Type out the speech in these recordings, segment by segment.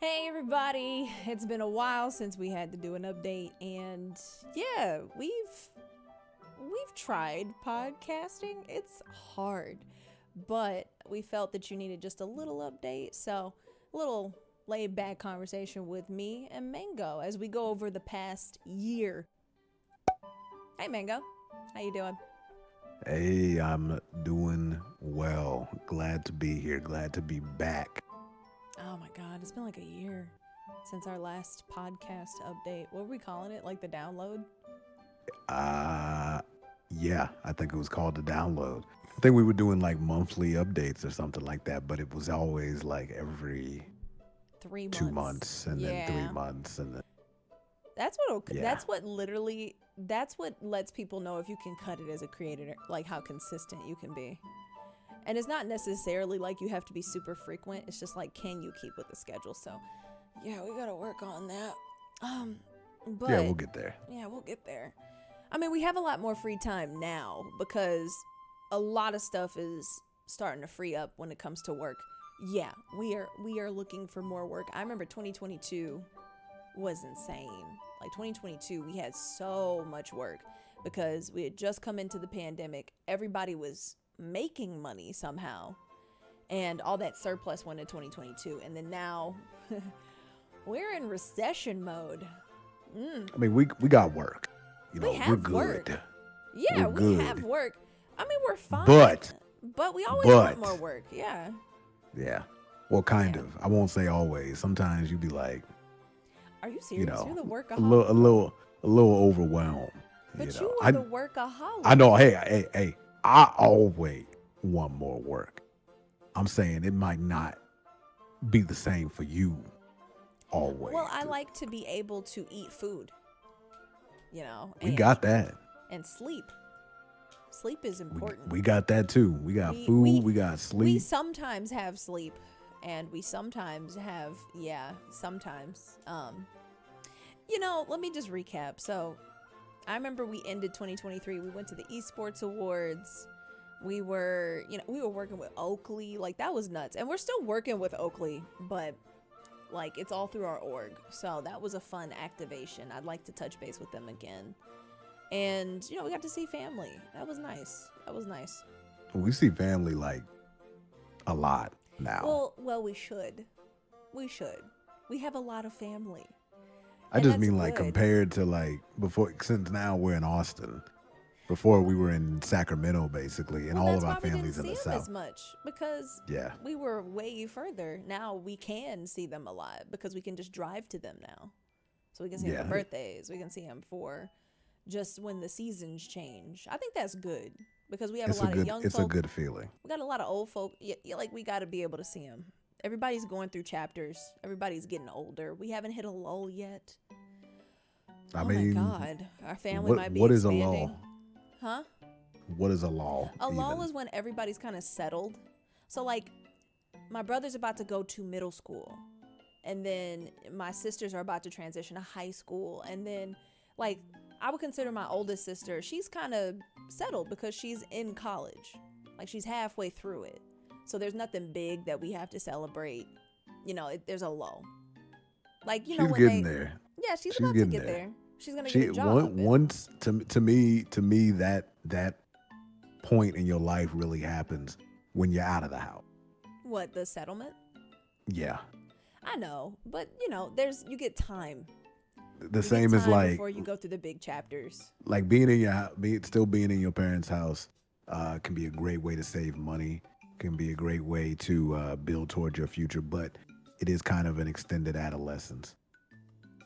Hey everybody, it's been a while since we had to do an update, and yeah, we've tried podcasting. It's hard, but we felt that you needed just a little update, so a little laid back conversation with me and Mango as we go over the past year. Hey Mango, how you doing? Hey, I'm doing well. Glad to be here. Glad to be back. Oh my god, it's been like a year since our last podcast update. What were we calling it? Like the download? Uh, yeah, I think it was called the download. I think we were doing like monthly updates or something like that, but it was always like every 2 3 months. months and then three Yeah. months and then yeah. That's what lets people know if you can cut it as a creator, like how consistent you can be. And it's not necessarily like you have to be super frequent. It's just like, can you keep with the schedule? So yeah, we gotta work on that. Um Yeah, but we'll get there. yeah, we'll get there. I mean, we have a lot more free time now because a lot of stuff is starting to free up when it comes to work. Yeah, we are looking for more work. I remember 2022 was insane. Like 2022, we had so much work because we had just come into the pandemic. Everybody was making money somehow, and all that surplus went in 2022. And then now we're in recession mode. I mean, we got work. We We're have work. good. Yeah, We're we good. have work. I mean, we're fine, But but we always want but more work. Yeah. yeah. Well, kind Yeah. of. I won't say always. Sometimes you be like, Are you you serious? You're know, the a little workaholic. a little a little overwhelmed. But you know. are I the I workaholic. know. Hey. I always want more work. I'm saying it might not be the same for you always. Well, I like to be able to eat food, We got that. and sleep. Sleep is important. We got that too. We got We food. we We got we sleep. sometimes have sleep, and we sometimes have, yeah, sometimes. Let me just recap. So, I remember we ended 2023. We went to the Esports Awards. We were working with Oakley. Like, that was nuts. And we're still working with Oakley, but like, it's all through our org. So that was a fun activation. I'd like to touch base with them again. And we got to see family. That was nice. That was nice. We see family like a lot now. Well, we should. We should. We have a lot of family. I And just that's mean like good. compared to like before, since now we're in Austin. Before we were in Sacramento, basically, and Well, all that's of our why we didn't families in see the them as South. much because Yeah, we were way further. Now we can see them a lot because we can just drive to them now. So we can see them for yeah. birthdays. We can see them for just when the seasons change. I think that's good because we have a lot of young It's a folk. good feeling. We got a lot of old folk. Yeah, like we got to be able to see them. Everybody's going through chapters. Everybody's getting older. We haven't hit a lull yet. I Oh my mean, God, our family what might be what is a expanding. law? Huh? What is a law A lull even? is when everybody's kind of settled. So like, my brother's about to go to middle school, and then my sisters are about to transition to high school, and then like, I would consider my oldest sister, she's kind of settled because she's in college. Like, she's halfway through it. So there's nothing big that we have to celebrate. There's a lull. Like, She's when getting they, there. yeah, she's She's about to getting get there. there. She's gonna get She a job. once to me that point in your life really happens when you're out of the house. What, the settlement? Yeah. I know, but you get time. The You get same as time before you go through the big chapters. like being in your still being in your parents' house can be a great way to save money, can be a great way to build towards your future, but it is kind of an extended adolescence.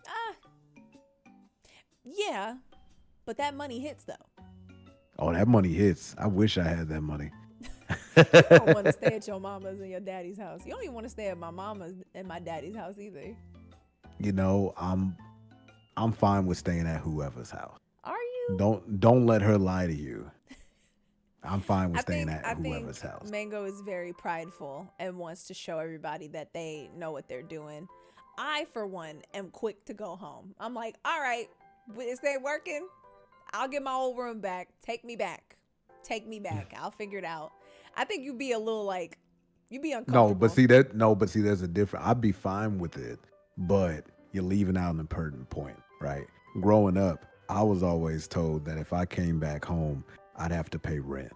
Ah, yeah, but that money hits though. Oh, that money hits. I wish I had that money. You don't want to stay at your mama's and your daddy's house. You don't even want to stay at my mama's and my daddy's house either. You know, I'm fine with staying at whoever's house. Are you? Don't let her lie to you. I'm fine with I staying think at I think whoever's house. Mango is very prideful and wants to show everybody that they know what they're doing. I, for one, am quick to go home. I'm like, all right, this ain't working. I'll get my old room back. Take me back. Take me back. I'll figure it out. I think you'd be a little like You be No, but uncomfortable. see that. No, but see, there's a different. I'd be fine with it, but you're leaving out an important point, right? Growing up, I was always told that if I came back home, I'd have to pay rent,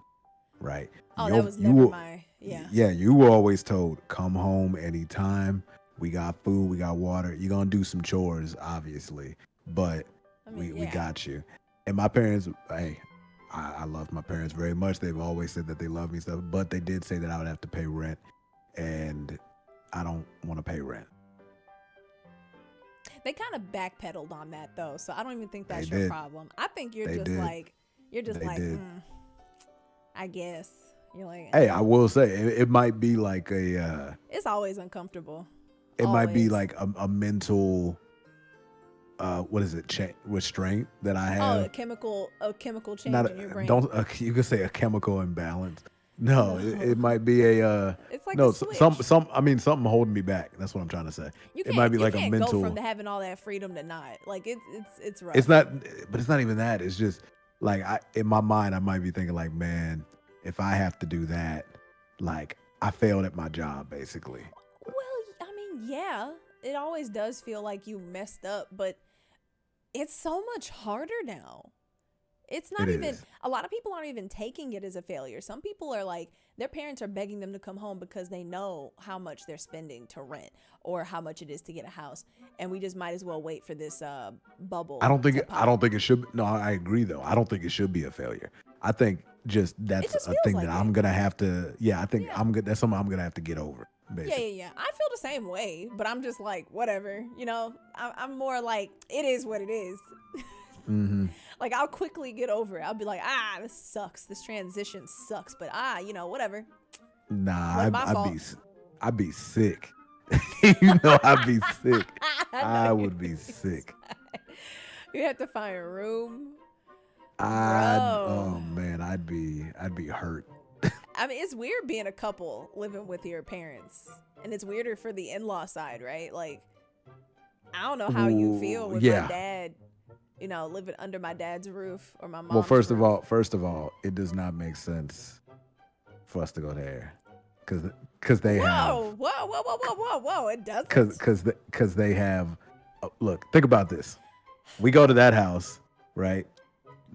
right? Oh, that You, was you never were, my, yeah. yeah, you were always told, come home anytime. We got food, we got water. You're gonna do some chores, obviously, but I mean, we yeah. got you. And my parents, hey, I love my parents very much. They've always said that they love me stuff, but they did say that I would have to pay rent, and I don't want to pay rent. They kind of backpedaled on that though, so I don't even think They that's your did. problem. I think They did. you're just They like, did. I guess. You're like, Hey, I will say it might be like it's always uncomfortable. it might be Always. like a mental, what is it, restraint that I Oh, have. a chemical change Not in your brain. don't you could say a chemical imbalance. No, No. it might be a It's like a no switch. some I mean something holding me back. That's what I'm trying to say. It might be You like a can't go from mental. having all that freedom to not. Like it's It's rough. not, but it's not even that. It's just like I in my mind I might be thinking like, man, if I have to do that, like I failed at my job basically. Well, I mean, yeah, it always does feel like you messed up, but it's so much harder now. It's It not even, is. a lot of people aren't even taking it as a failure. Some people are like, their parents are begging them to come home because they know how much they're spending to rent or how much it is to get a house. And we just might as well wait for this bubble to I pop. don't think it should. No, I agree though. I don't think it should be a failure. I think just It that's just a feels thing that like it. I'm gonna have to. Yeah, I think Yeah. I'm good. That's something I'm gonna have to get over. Yeah, yeah, Basically, yeah. I feel the same way, but I'm just like, whatever. I'm more like, it is what it is. hmm Like, I'll quickly get over it. I'll be like, this sucks. This transition sucks, but whatever. nah, Wasn't my fault. I'd be sick. You know, I'd be sick. I know I you would be sick. You have to find a room, Oh bro. man, I'd be hurt. I mean, it's weird being a couple living with your parents, and it's weirder for the in-law side, right? Like, I don't know how you Ooh, feel with my yeah. dad, living under my dad's roof or my Well, mom's roof. first of all, it does not make sense for us to go there, because they have Whoa, whoa, whoa, whoa, whoa, whoa, whoa! It doesn't. because they have. Look, think about this. We go to that house, right?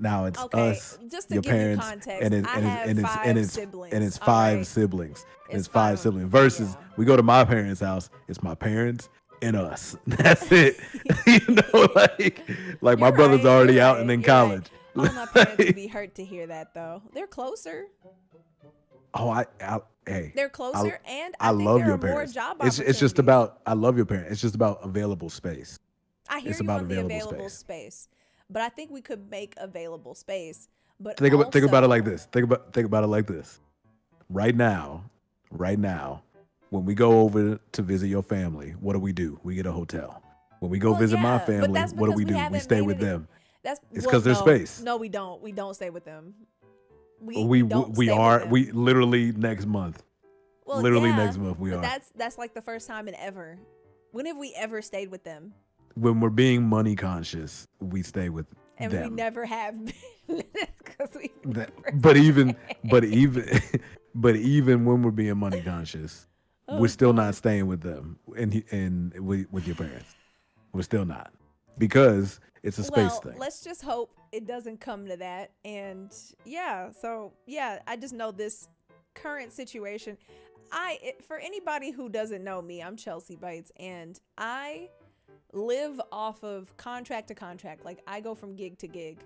Now it's Okay, us, just to your give you parents, context, and it, I and it's have and it's and five it's and siblings. it's All five right, siblings. And it's it's five five. siblings. Versus Yeah. we go to my parents' house, it's my parents and us. That's it. You know, like my You're brother's right. You're already out and right. in You're right. college. All my parents would be hurt to hear that, though. They're closer. Oh, hey, They're I closer, and I I think love there your are more parents. job It's just opportunities. about I love your parents. It's just about available space. I hear It's you about on the available available space. space, but I think we could make available space. But Think about it like also, this. Think about it like this. Right now, right now, when we go over to visit your family, what do? We get a hotel. When we go well, visit my yeah, but family, that's what because we do? We haven't stay made with it. them. That's It's well, because there's no, space. no, we don't. We don't stay with them. We We don't we stay with are them. we literally next month. Well, Literally yeah, next month we but are. that's like the first time in ever. When have we ever stayed with them? When we're being money conscious, we stay with And we them. never have been because we That, never but even stayed. but even when we're being money conscious, we're Oh still not God. staying with them and with your parents. We're still not because it's a space Well, thing. let's just hope it doesn't come to that. And yeah, so yeah, I just know this current situation. For anybody who doesn't know me, I'm Chelsea Bytes, and I live off of contract to contract. Like, I go from gig to gig.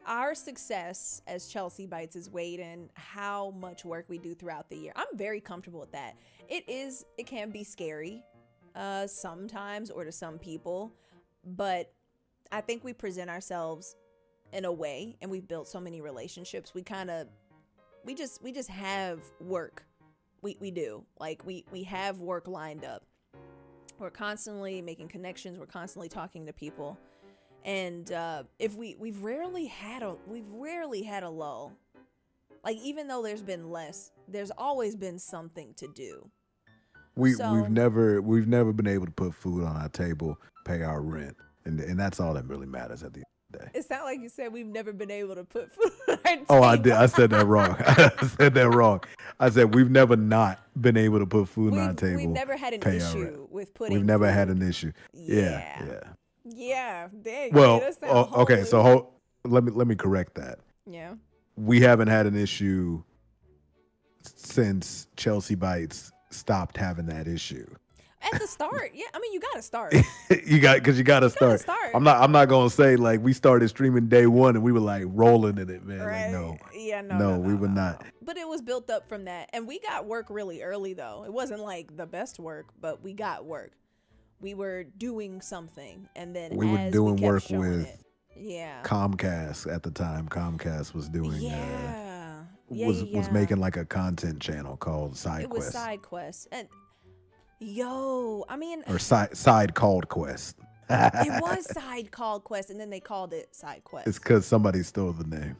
Our success as Chelsea Bytes is weighed in how much work we do throughout the year. I'm very comfortable with that. It can be scary sometimes, or to some people, but I think we present ourselves in a way, and we've built so many relationships. We just have work. We do. Like, we have work lined up. We're constantly making connections. We're constantly talking to people. And if we've rarely had a lull. Like, even though there's been less, there's always been something to do. We've So never been able to put food on our table, pay our rent, and that's all that really matters at the end of the day. It sounded like you said we've never been able to put food on our Oh, I table. did. I said that wrong. I said that wrong. I said we've never not been able to put food on our table. We've never had an pay our rent. issue with putting We've never had food. an issue. Yeah. Yeah. Yeah. Dang, Well, that sound okay. So holy. let me correct that. Yeah. We haven't had an issue since ChelseaBytes stopped having that issue. At the start, yeah. I mean, you gotta start. you got to start. start. I'm not gonna say like we started streaming day one and we were like rolling in it, man. Right? Like no, Yeah, no, we were no, not. no. But it was built up from that, and we got work really early though. It wasn't like the best work, but we got work. We were doing something, and then We were as doing we kept work showing with it, yeah, Comcast at the time. Comcast was doing was making like a content channel called SideQuest. It was SideQuest, and yo, I mean, or side called Quest. it was Side Called Quest, and then they called it SideQuest. It's because somebody stole the name.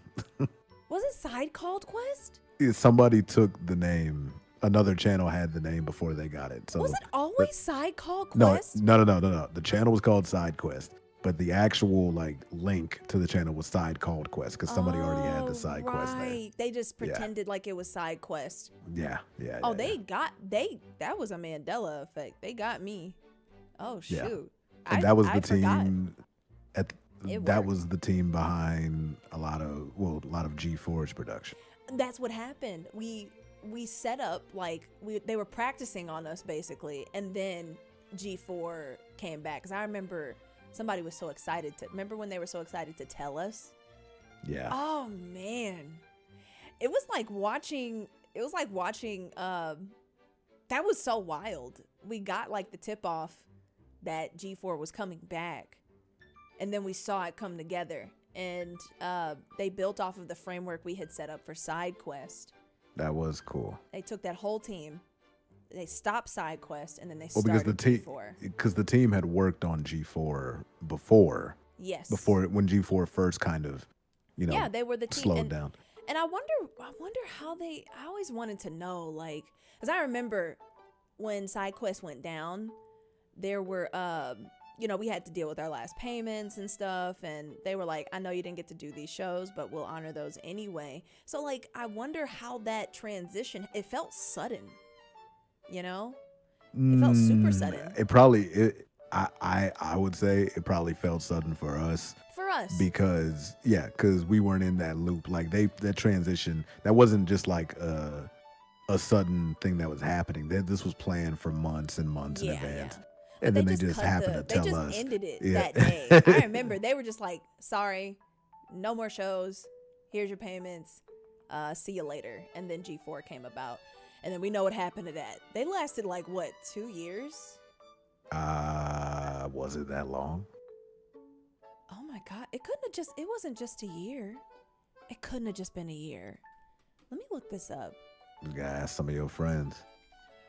Was it Side Called Quest? Somebody took the name. Another channel had the name before they got it. So Was it always Side Called no, Quest? no. The channel was called SideQuest, but the actual like link to the channel was Side Called Quest because somebody already had the SideQuest name. Right. They just pretended like it was SideQuest. Yeah. Oh, that was a Mandela effect. They got me. Oh shoot. Yeah. And that was the forgot. team that worked. was the team behind a lot of G4's production. That's what happened. We set up like they were practicing on us basically, and then G4 came back because I remember somebody was so excited to remember when they were so excited to tell us. Yeah. Oh man, it was like watching. That was so wild. We got like the tip off that G4 was coming back, and then we saw it come together, and they built off of the framework we had set up for SideQuest. That was cool. They took that whole team, they stopped SideQuest, and then they because started the G4. because the team had worked on G4 before. Yes. Before when G4 first kind of, yeah, they were the team. slowed down. And I wonder how I always wanted to know, like, because I remember when SideQuest went down, there were, we had to deal with our last payments and stuff, and they were like, I know you didn't get to do these shows, but we'll honor those anyway. So, like, I wonder how that transition, it felt sudden, It felt super sudden. It probably, I would say it probably felt sudden for us. For us. Because we weren't in that loop. Like that transition, that wasn't just like a sudden thing that was happening. This was planned for months and months in advance. Yeah. And then they just happened to tell us. They just ended it that day. I remember they were just like, sorry, no more shows. Here's your payments. See you later. And then G4 came about. And then we know what happened to that. They lasted like, 2 years? Was it that long? Oh my God. It wasn't just a year. It couldn't have just been a year. Let me look this up. You gotta ask some of your friends.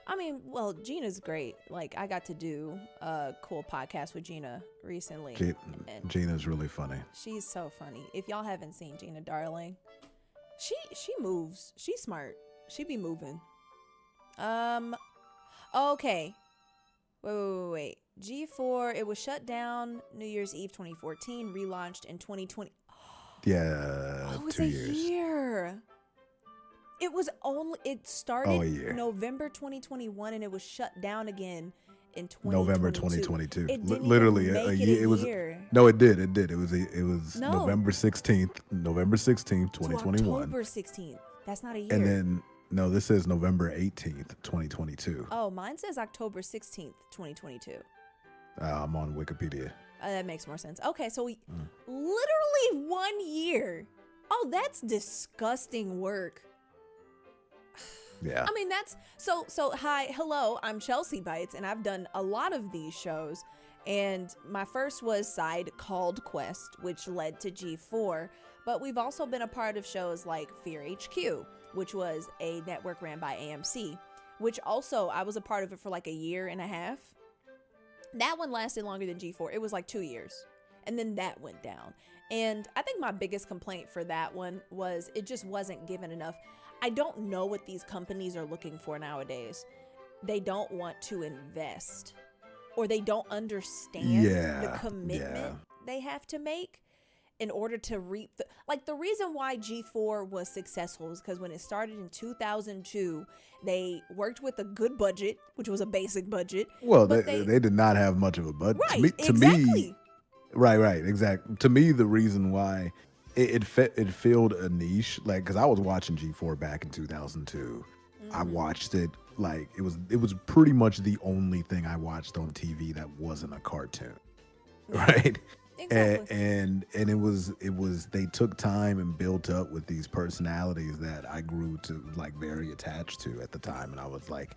I mean, well, Gina's great. Like, I got to do a cool podcast with Gina recently. Gina's really funny. She's so funny. If y'all haven't seen Gina Darling, she moves. She's smart. She be moving. Okay. Wait. G4, it was shut down New Year's Eve 2014, relaunched in 2020. Yeah, it was 2 a years. year. It started a year. November 2021 and it was shut down again in 2022. November 2022. It didn't Literally even a make year. It was No, it did. It was No. November 16th, 2021. October 16th. That's not a year. And then no, this says November 18th, 2022. Oh, mine says October 16th, 2022. I'm on Wikipedia. That makes more sense. Okay, so we literally 1 year. Oh, that's disgusting work. Yeah. I mean, that's so hello, I'm ChelseaBytes, and I've done a lot of these shows. And my first was Side Called Quest, which led to G4. But we've also been a part of shows like Fear HQ, which was a network ran by AMC, which also I was a part of it for like a year and a half. That one lasted longer than G4. It was like 2 years. And then that went down. And I think my biggest complaint for that one was it just wasn't given enough. I don't know what these companies are looking for nowadays. They don't want to invest, or they don't understand the commitment they have to make. in order to reap the reason why G4 was successful is because when it started in 2002, they worked with a good budget, which was a basic budget. Well, but they did not have much of a budget. Right, To me, right, exactly. To me, the reason why it filled a niche, like, because I was watching G4 back in 2002. I watched it like it was pretty much the only thing I watched on TV that wasn't a cartoon, right? Exactly. And it was they took time and built up with these personalities that I grew to like very attached to at the time, and I was like,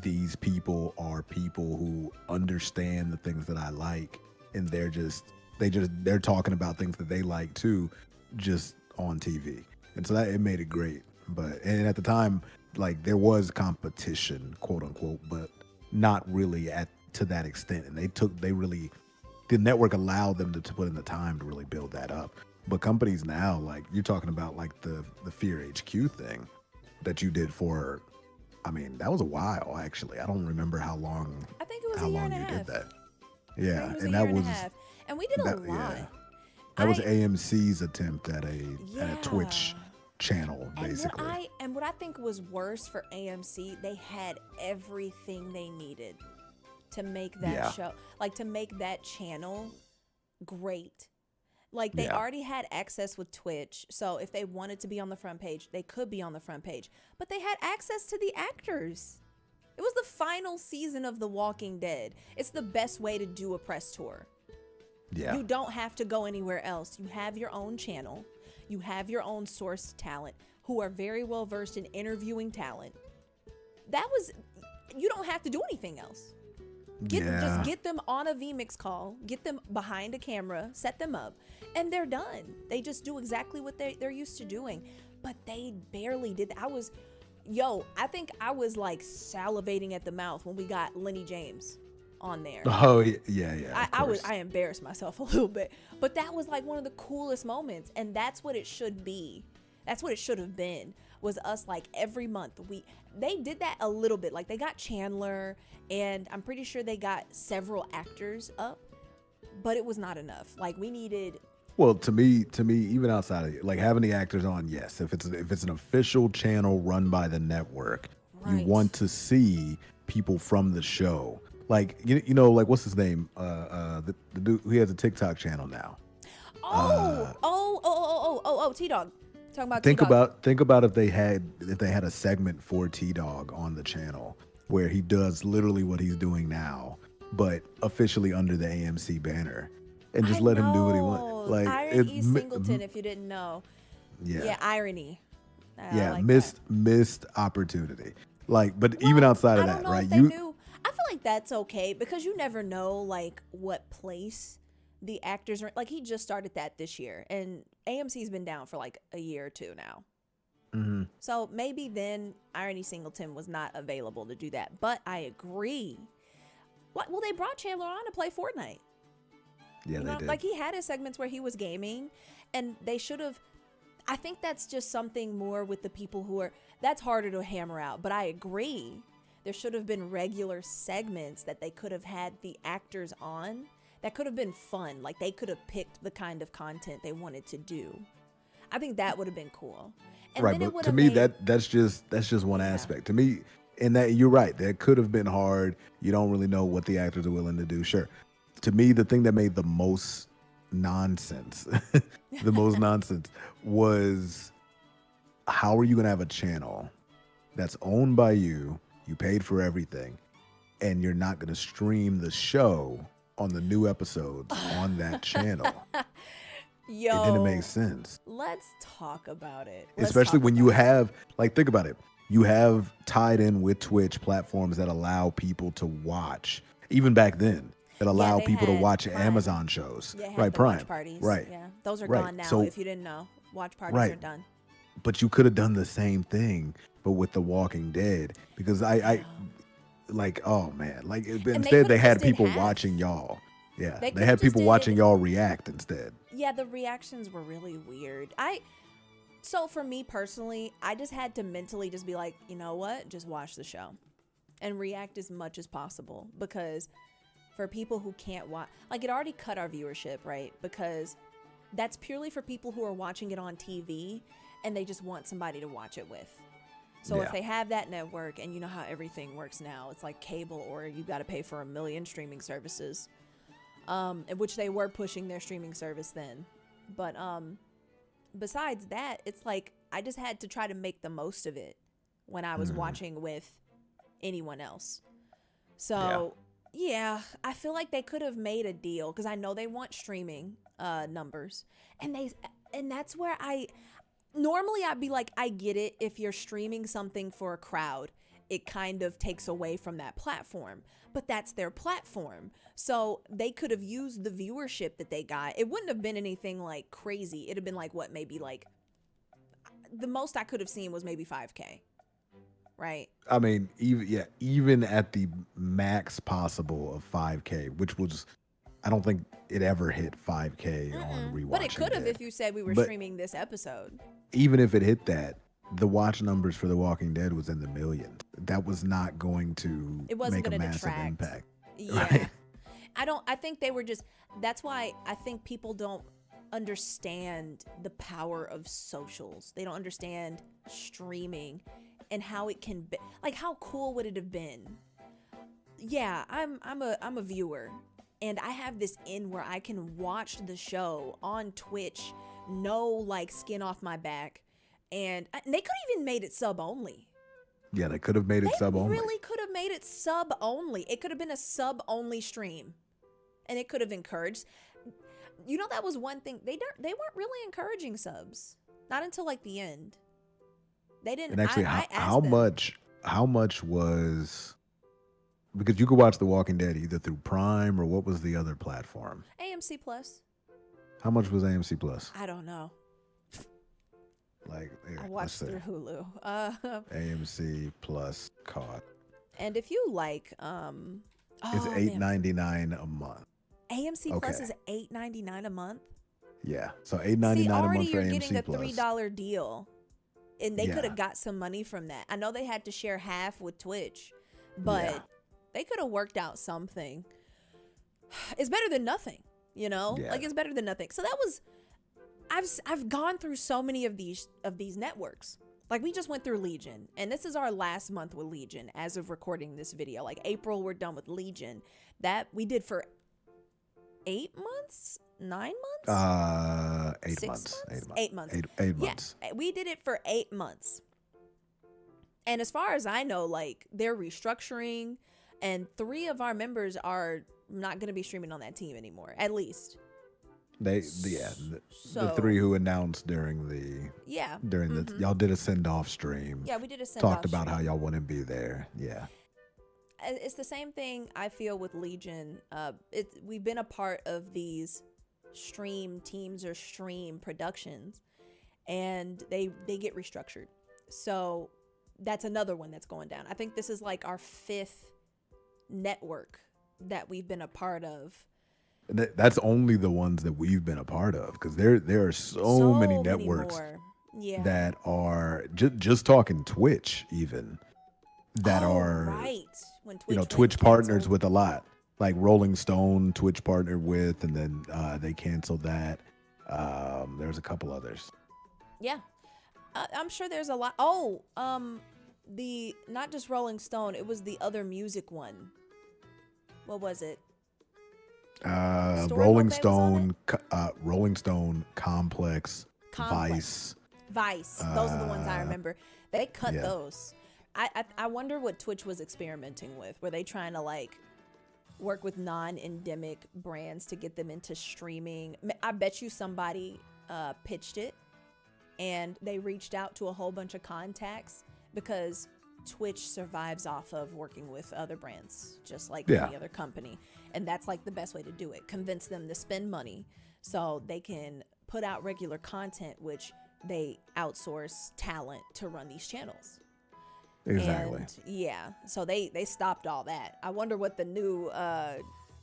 these people are people who understand the things that I like, and they're talking about things that they like too, just on TV, and so that it made it great. But and at the time, like, there was competition, quote unquote, but not really to that extent, and the network allowed them to put in the time to really build that up. But companies now, like you're talking about, like the Fear HQ thing that you did for, I mean, that was a while actually. I don't remember how long. I think it was how a year long and a you half. did that. I Yeah, think it was and a that year was and a half. And we did a lot. yeah. That was I- AMC's attempt at a Yeah. Twitch channel, And basically. what I think was worse for AMC, they had everything they needed to make that Yeah. show, like to make that channel great. Like they Yeah. already had access with Twitch, so if they wanted to be on the front page, they could be on the front page. But they had access to the actors. It was the final season of The Walking Dead. It's the best way to do a press tour. Yeah. You don't have to go anywhere else. You have your own channel. You have your own sourced talent who are very well versed in interviewing talent. You don't have to do anything else. Just get them on a VMix call, get them behind a camera, set them up, and they're done. They just do exactly what they're used to doing. But they barely did that. I think I was like salivating at the mouth when we got Lenny James on there. Oh yeah. I embarrassed myself a little bit, but that was like one of the coolest moments, and that's what it should be. That's what it should have been. Was us like every month they did that a little bit. Like they got Chandler, and I'm pretty sure they got several actors up, but it was not enough. Like we needed. Well, to me, even outside of it, like having the actors on, yes. If it's an official channel run by the network, you Right. want to see people from the show. Like you know, like what's his name? The dude who has a TikTok channel now. T-Dog. Talking about Think T-Dog. about if they had a segment for T-Dog on the channel where he does literally what he's doing now, but officially under the AMC banner, and just let him do what he wants. Like Irony Singleton, if you didn't know. yeah, Yeah, irony. I yeah, like that. missed opportunity. Like, but even outside of I don't that, know right? if they knew. I feel like that's okay because you never know like what place the actors are. Like he just started that this year, and AMC's been down for like a year or two now. Mhm. So maybe then Irony Singleton was not available to do that. But I agree. Well, they brought Chandler on to play Fortnite. Yeah, they did. Like he had his segments where he was gaming, and they should have. I think that's just something more with the people who are. That's harder to hammer out. But I agree. There should have been regular segments that they could have had the actors on. That could have been fun. Like they could have picked the kind of content they wanted to do. I think that would have been cool. And right, then it but would to have me made, that's just one aspect. To me, and that you're right, that could have been hard. You don't really know what the actors are willing to do. Sure. To me, the thing that made the most nonsense, was how are you gonna have a channel that's owned by you, you paid for everything, and you're not gonna stream the show on the new episodes on that channel? yo, It didn't make sense. Let's talk about it. Especially when you have, like, think about it. You have tied in with Twitch platforms that allow people to watch, even back then, that allow they people to had watch Prime. Amazon shows. Yeah, Right, the Prime. watch parties. Right. Yeah, those are Right. gone now. So- If you didn't know, watch parties Right. are done. But you could have done the same thing, but with The Walking Dead, because I like, oh man, like instead they could've had just did people half. watching y'all. Yeah, They they could've had just people did- watching y'all react instead. Yeah, the reactions were really weird. So for me personally, I just had to mentally just be like, you know what? Just watch the show and react as much as possible, because for people who can't watch, like it already cut our viewership, right? Because that's purely for people who are watching it on TV and they just want somebody to watch it with. So if they have that network, and you know how everything works now, it's like cable, or you got to pay for a million streaming services, which they were pushing their streaming service then. But besides that, it's like I just had to try to make the most of it when I was watching with anyone else. So yeah, I feel like they could have made a deal, because I know they want streaming numbers, and that's where normally I'd be like, I get it. If you're streaming something for a crowd, it kind of takes away from that platform, but that's their platform. So they could have used the viewership that they got. It wouldn't have been anything like crazy. It'd have been like, what, maybe like the most I could have seen was maybe 5K. Right. I mean, even at the max possible of 5K, which was, I don't think it ever hit 5K on Rewatching But it could have Dead. if you said we were streaming this episode. Even if it hit that, the watch numbers for The Walking Dead was in the millions. That was not going to make a massive impact. Yeah. Right? I think they were just, that's why I think people don't understand the power of socials. They don't understand streaming and how it can be, like, how cool would it have been? Yeah, I'm a viewer, and I have this in where I can watch the show on Twitch, no like skin off my back, and they could have even made it sub only. Yeah, they could have made it sub only. They really could have made it sub only. It could have been a sub only stream, and it could have encouraged. You know, that was one thing they weren't really encouraging subs, not until like the end. They didn't. And actually, I how much was, because you could watch The Walking Dead either through Prime or what was the other platform? AMC Plus. How much was AMC Plus? I don't know. Like, I watched through Hulu. AMC Plus caught. And if you like, it's $8.99 a month. AMC Plus is $8.99 a month. Yeah, so $8.99 a month for AMC Plus. Already you're getting a $3 deal, and they could have got some money from that. I know they had to share half with Twitch, but they could have worked out something. It's better than nothing, you know. Like, it's better than nothing. So that was, I've gone through so many of these networks. Like, we just went through Legion, and this is our last month with Legion as of recording this video. Like, April, we're done with Legion. That we did for 8 months, 9 months, 8 months, 8 months. 8 months. Yeah, we did it for 8 months. And as far as I know, like, they're restructuring, and 3 of our members are not going to be streaming on that team anymore, at least. The 3 who announced during the y'all did a send-off stream. Yeah, we did a send-off Talked about how y'all wouldn't be there. Yeah. It's the same thing I feel with Legion. We've been a part of these stream teams or stream productions, and they get restructured. So that's another one that's going down. I think this is like our 5th network that we've been a part of. That's only the ones that we've been a part of, because there are so many networks that are just talking Twitch even that are when Twitch partners with a lot, like Rolling Stone Twitch partnered with, and then they canceled that. There's a couple others. Yeah, I'm sure there's a lot. The not just Rolling Stone, it was the other music one. What was it? Rolling Stone, Complex, Vice. Those are the ones I remember. They cut those. I wonder what Twitch was experimenting with. Were they trying to like work with non-endemic brands to get them into streaming? I bet you somebody pitched it, and they reached out to a whole bunch of contacts, because Twitch survives off of working with other brands, just like any other company. And that's like the best way to do it. Convince them to spend money so they can put out regular content, which they outsource talent to run these channels. Exactly. And so they stopped all that. I wonder what the new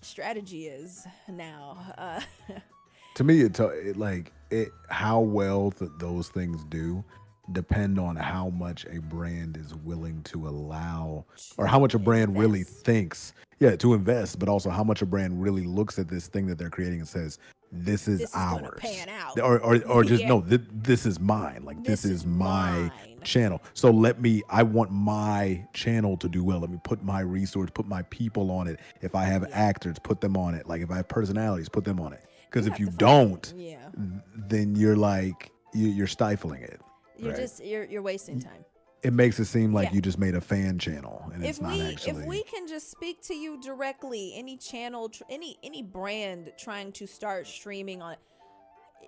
strategy is now. To me, how well those things do depend on how much a brand is willing to allow, or how much a brand really thinks to invest, but also how much a brand really looks at this thing that they're creating and says, this is This is ours, gonna pan out. or just Yeah. no, this is mine. Like this This is is my mine. channel. So I want my channel to do well. Let me put my resource, put my people on it. If I have actors, put them on it. Like if I have personalities, put them on it. Because if have you to don't, Yeah. then you're like you're stifling it. You're right? just you're wasting time. It makes it seem like Yeah. you just made a fan channel, and it's If not actually. if we can just speak to you directly, any channel, any brand trying to start streaming on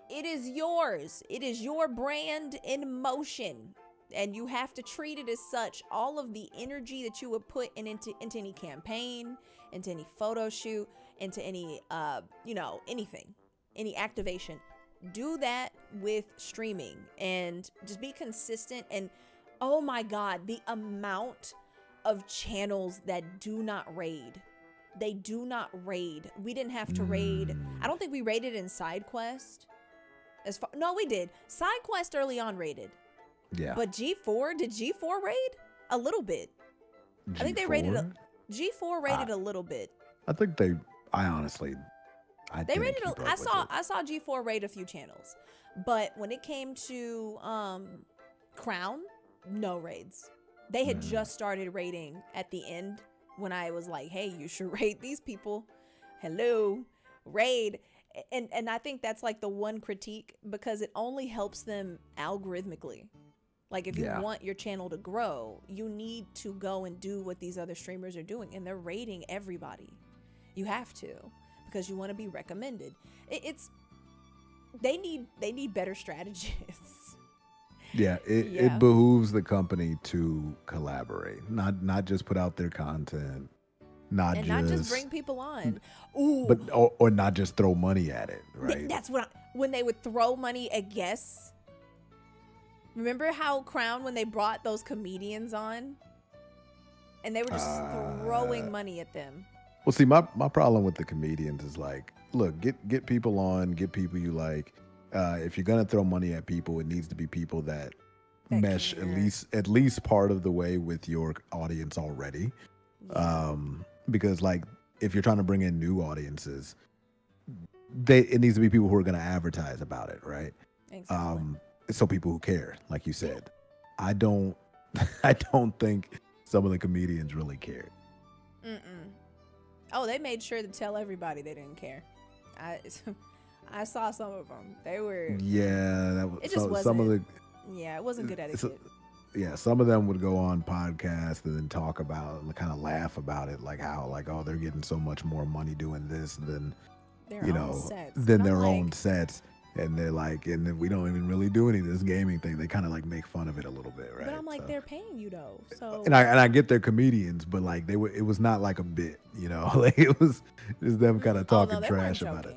it is yours. It is your brand in motion, and you have to treat it as such. All of the energy that you would put into any campaign, into any photo shoot, into any anything, any activation, do that with streaming and just be consistent. And oh my God, the amount of channels that do not raid. They do not raid. We didn't have to raid. I don't think we raided in SideQuest. No, we did. SideQuest early on raided. Yeah. But G4, did G4 raid? A little bit. G4? I think they raided G4 raided a little bit. I think I honestly They didn't raided keep up I with saw it. I saw G4 raid a few channels. But when it came to Crown, no raids. They had just started raiding at the end when I was like, hey, you should raid these people. Hello, raid. And I think that's like the one critique, because it only helps them algorithmically. Like if you want your channel to grow, you need to go and do what these other streamers are doing, and they're raiding everybody. You have to, because you want to be recommended. They need better strategists. Yeah, it behooves the company to collaborate, not just put out their content, not just bring people on. Ooh, but or not just throw money at it, right? That's when they would throw money at guests. Remember how Crown, when they brought those comedians on, and they were just throwing money at them. Well, see, my problem with the comedians is like, look, get people on, get people you like. If you're gonna throw money at people, it needs to be people that mesh care. at least part of the way with your audience already. Yeah. Because like if you're trying to bring in new audiences, it needs to be people who are gonna advertise about it, right? Exactly. So people who care, like you said. I don't think some of the comedians really cared. Oh, they made sure to tell everybody they didn't care. I saw some of them. They were. Yeah, that was. It just wasn't. Some of the. Yeah, it wasn't good etiquette. Yeah, some of them would go on podcasts and then talk about and kind of laugh about it, like how oh they're getting so much more money doing this than their own sets. And they're like, and then we don't even really do any of this gaming thing. They kind of like make fun of it a little bit, right? But I'm like, they're paying you though, so. And I get they're comedians, but like it was not like a bit, like it was just them kind of talking trash about it.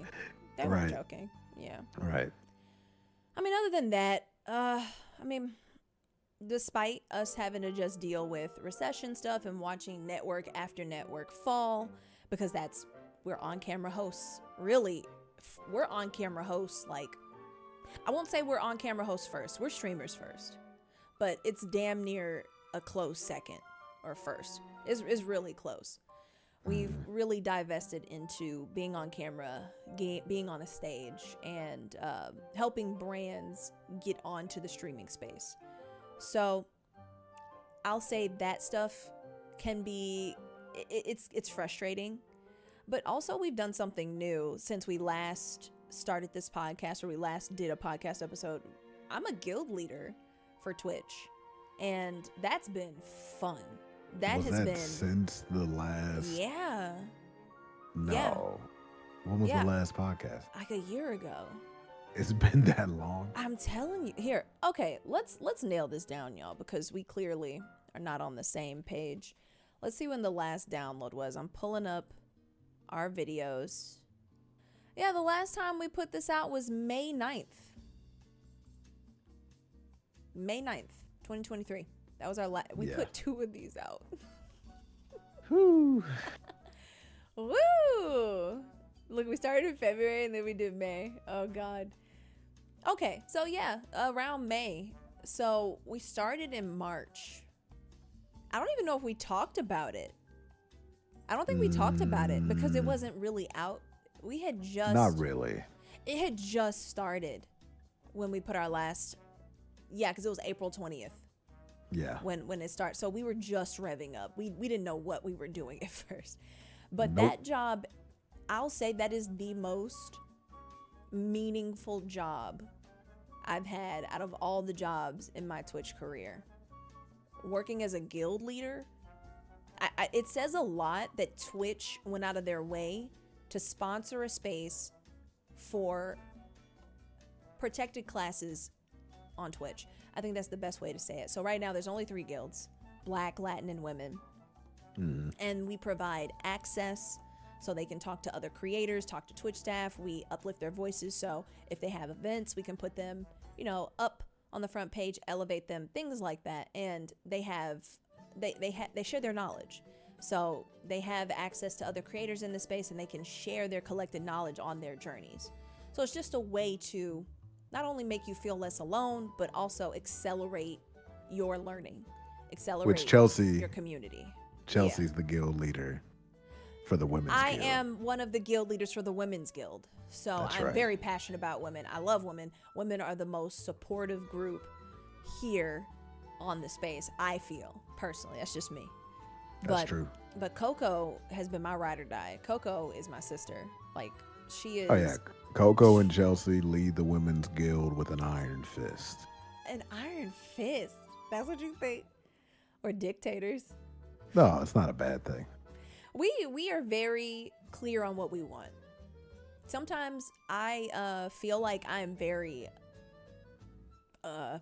They weren't joking. Yeah. Right. I mean, other than that, despite us having to just deal with recession stuff and watching network after network fall, because we're on-camera hosts, really. We're on-camera hosts, like, I won't say we're on-camera hosts first. We're streamers first. But it's damn near a close second or first. It's really close. We've really divested into being on camera, being on a stage, and helping brands get onto the streaming space. So I'll say that stuff can be, it's frustrating. But also we've done something new since we last started this podcast, or we last did a podcast episode. I'm a guild leader for Twitch, and that's been fun. That has been since the last. Yeah. No. Yeah. When was the last podcast? Like a year ago. It's been that long. I'm telling you. Here, okay, let's nail this down, y'all, because we clearly are not on the same page. Let's see when the last download was. I'm pulling up our videos. Yeah, the last time we put this out was May 9th. May 9th, 2023. That was our we put 2 of these out. Woo. Woo! Look, we started in February and then we did May. Oh God. Okay, so yeah, around May. So we started in March. I don't even know if we talked about it. I don't think we talked about it because it wasn't really out. We had just... Not really. It had just started when we put our last, because it was April 20th. Yeah. When it starts. So we were just revving up. We didn't know what we were doing at first. But Nope. that job, I'll say that is the most meaningful job I've had out of all the jobs in my Twitch career. Working as a guild leader, it says a lot that Twitch went out of their way to sponsor a space for protected classes on Twitch. I think that's the best way to say it. So right now there's only 3 guilds: Black, Latin, and women. And we provide access so they can talk to other creators, talk to Twitch staff. We uplift their voices, so if they have events, we can put them, up on the front page, elevate them, things like that. And they share their knowledge. So they have access to other creators in the space, and they can share their collected knowledge on their journeys. So it's just a way to not only make you feel less alone, but also accelerate your learning, accelerate your community. Chelsea's the guild leader for the women's guild. I am one of the guild leaders for the women's guild. So I'm very passionate about women. I love women. Women are the most supportive group here on the space, I feel, personally. That's just me. That's true. But Coco has been my ride or die. Coco is my sister. Like, she is. Oh, yeah. Coco and Chelsea lead the women's guild with an iron fist. An iron fist? That's what you think? Or dictators? No, it's not a bad thing. We are very clear on what we want. Sometimes I feel like I am very, I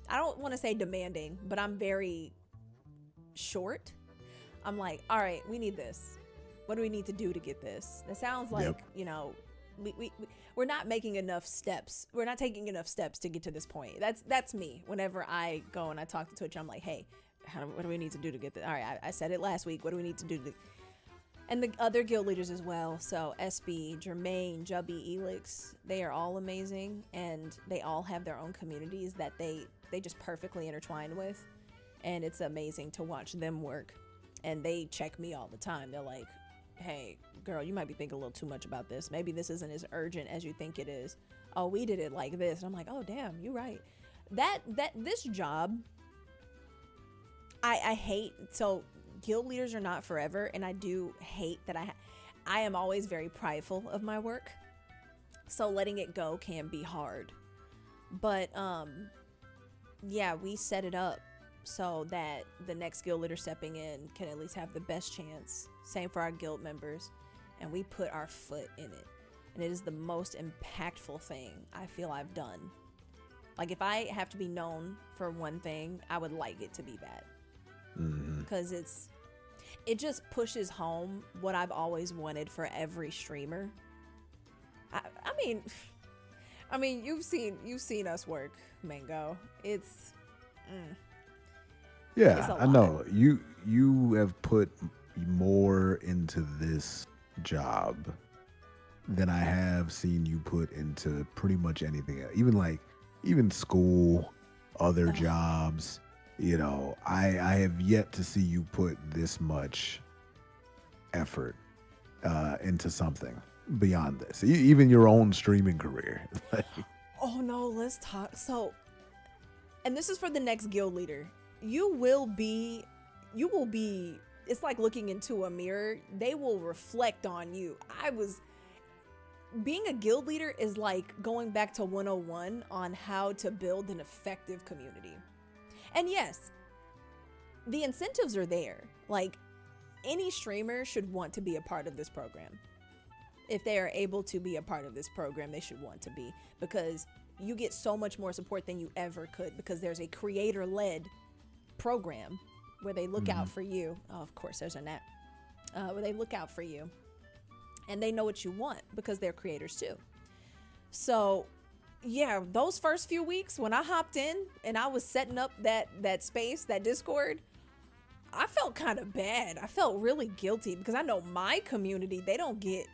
don't want to say demanding, but I'm very short. I'm like, all right, we need this. What do we need to do to get this? That sounds like, we're not making enough steps. We're not taking enough steps to get to this point. That's me. Whenever I go and I talk to Twitch, I'm like, hey, what do we need to do to get this? All right, I said it last week. What do we need to do to... And the other guild leaders as well. So SB, Jermaine, Jubby, Elix, they are all amazing, and they all have their own communities that they just perfectly intertwine with. And it's amazing to watch them work. And they check me all the time. They're like, hey, girl, you might be thinking a little too much about this. Maybe this isn't as urgent as you think it is. Oh, we did it like this. And I'm like, oh, damn, you're right. This job, I hate, so guild leaders are not forever, and I do hate that I am always very prideful of my work, so letting it go can be hard. But we set it up so that the next guild leader stepping in can at least have the best chance. Same for our guild members, and we put our foot in it, and it is the most impactful thing I feel I've done. Like, if I have to be known for one thing, I would like it to be that. Because it just pushes home what I've always wanted for every streamer. I mean, you've seen us work, Mango. It's I know you have put more into this job than I have seen you put into pretty much anything else. Even school, other jobs. I have yet to see you put this much effort into something beyond this. Even your own streaming career. Oh no, let's talk. So, and this is for the next guild leader. You will be, it's like looking into a mirror. They will reflect on you. Being a guild leader is like going back to 101 on how to build an effective community. And yes, the incentives are there. Like, any streamer should want to be a part of this program. If they are able to be a part of this program, they should want to be, because you get so much more support than you ever could, because there's a creator-led program where they look out for you. Oh, of course, there's a net. Where they look out for you, and they know what you want because they're creators too. So yeah, those first few weeks when I hopped in and I was setting up that space, that Discord, I felt kind of bad. I felt really guilty because I know my community, they don't get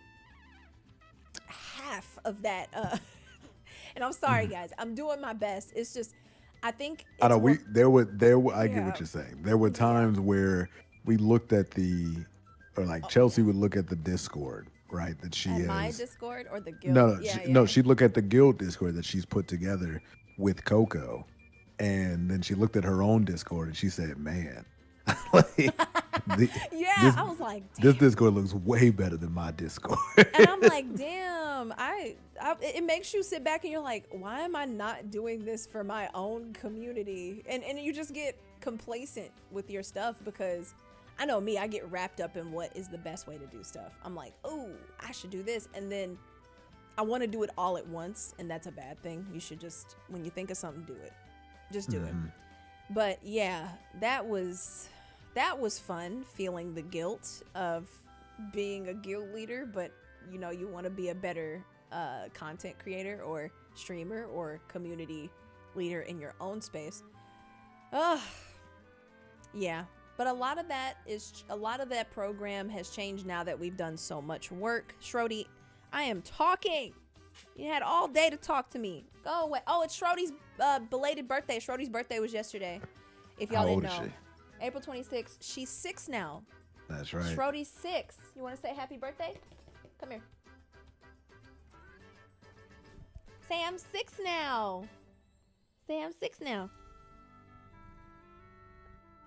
half of that. And I'm sorry, guys. I'm doing my best. It's just, I think I know I get what you're saying. There were times where we looked at Chelsea would look at the Discord, right? That she At my has. Discord or the guild? No, Yeah, no, yeah. she'd look at the guild Discord that she's put together with Coco, and then she looked at her own Discord and she said, "Man, like the, Yeah, this I was like, this damn. Discord looks way better than my Discord." And I'm like, damn, it makes you sit back and you're like, why am I not doing this for my own community? And you just get complacent with your stuff because I know me, I get wrapped up in what is the best way to do stuff. I'm like, oh, I should do this. And then I want to do it all at once. And that's a bad thing. You should just, when you think of something, do it. Just do it. But yeah, that was fun, feeling the guilt of being a guild leader, but you know, you want to be a better content creator or streamer or community leader in your own space. Yeah. But a lot of that program has changed now that we've done so much work. Shrody, I am talking. You had all day to talk to me. Go away. Oh, it's Shrody's belated birthday. Shrody's birthday was yesterday. If y'all didn't know. How old is she? April 26th. She's 6 now. That's right. Shrody's 6. You want to say happy birthday? Come here. Say I'm 6 now. Say I'm 6 now.